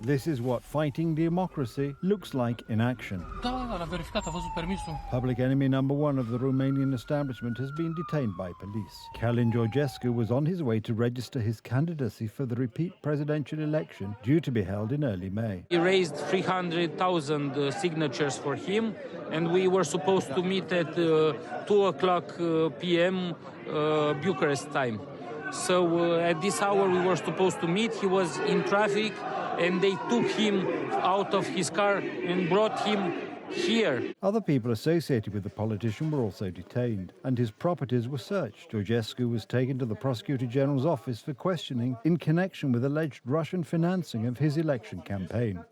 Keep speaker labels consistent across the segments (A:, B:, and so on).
A: This is what fighting democracy looks like in action. Public enemy number one of the Romanian establishment has been detained by police. Georgescu was on his way to register his candidacy for the repeat presidential election due to be held in early May.
B: He raised 300,000 signatures for him, and we were supposed to meet at 2 o'clock p.m. Bucharest time. So at this hour we were supposed to meet. He was in traffic, and they took him out of his car and brought him here.
A: Other people associated with the politician were also detained, and his properties were searched. Georgescu was taken to the Prosecutor General's office for questioning in connection with alleged Russian financing of his election campaign.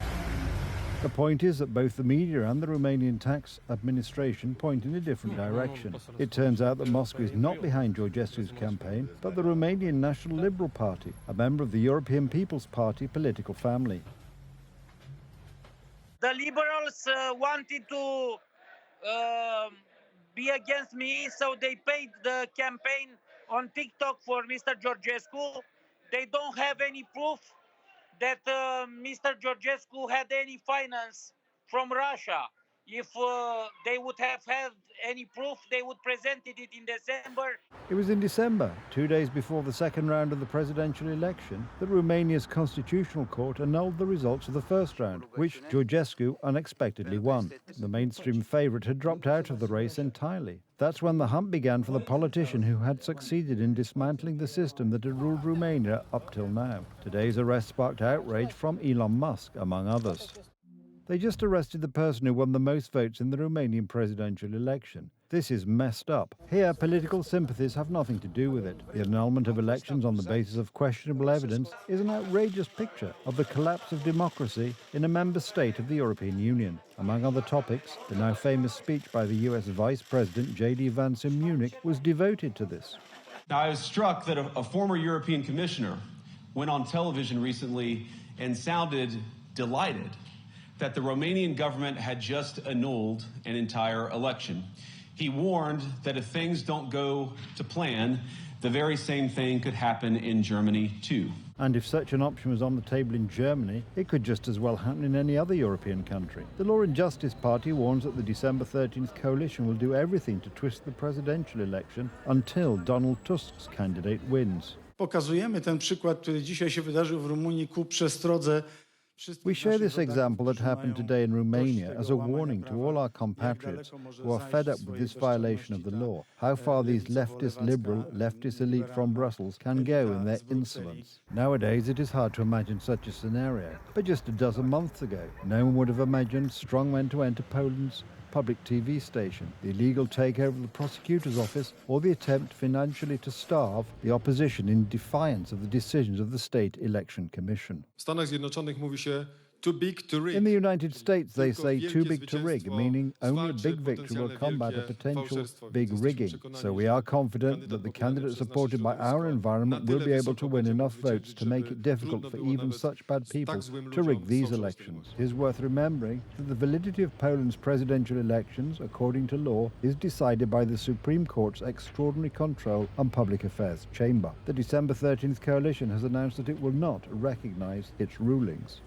A: The point is that both the media and the Romanian tax administration point in a different direction. It turns out that Moscow is not behind Georgescu's campaign, but the Romanian National Liberal Party, a member of the European People's Party political family.
C: The liberals wanted to be against me, so they paid the campaign on TikTok for Mr. Georgescu. They don't have any proof that Mr. Georgescu had any finance from Russia. If they would have had any proof, they would presented it in December.
A: It was in December, 2 days before the second round of the presidential election, that Romania's constitutional court annulled the results of the first round, which Georgescu unexpectedly won. The mainstream favourite had dropped out of the race entirely. That's when the hunt began for the politician who had succeeded in dismantling the system that had ruled Romania up till now. Today's arrest sparked outrage from Elon Musk, among others. They just arrested the person who won the most votes in the Romanian presidential election. This is messed up. Here, political sympathies have nothing to do with it. The annulment of elections on the basis of questionable evidence is an outrageous picture of the collapse of democracy in a member state of the European Union. Among other topics, the now famous speech by the US Vice President J.D. Vance in Munich was devoted to this.
D: Now, I was struck that a former European commissioner went on television recently and sounded delighted that the Romanian government had just annulled an entire election. He warned that if things don't go to plan, the very same thing could happen in Germany too.
A: And if such an option was on the table in Germany, it could just as well happen in any other European country. The Law and Justice Party warns that the December 13th coalition will do everything to twist the presidential election until Donald Tusk's candidate wins.
E: Pokazujemy ten przykład, który dzisiaj się wydarzył w Rumunii, ku przestrodze.
A: We share this example that happened today in Romania as a warning to all our compatriots who are fed up with this violation of the law, how far these leftist elite from Brussels can go in their insolence. Nowadays, it is hard to imagine such a scenario, but just a dozen months ago, no one would have imagined strongmen to enter Poland's public TV station, the illegal takeover of the prosecutor's office, or the attempt financially to starve the opposition in defiance of the decisions of the State Election Commission.
F: W Stanach Zjednoczonych mówi się too big to rig.
A: In the United States, they say too big to rig, meaning only a big victory will combat a potential big rigging. So we are confident that the candidate supported by our environment will be able to win enough votes to make it difficult for even such bad people to rig these elections. It is worth remembering that the validity of Poland's presidential elections, according to law, is decided by the Supreme Court's Extraordinary Control and Public Affairs Chamber. The December 13th coalition has announced that it will not recognize its rulings.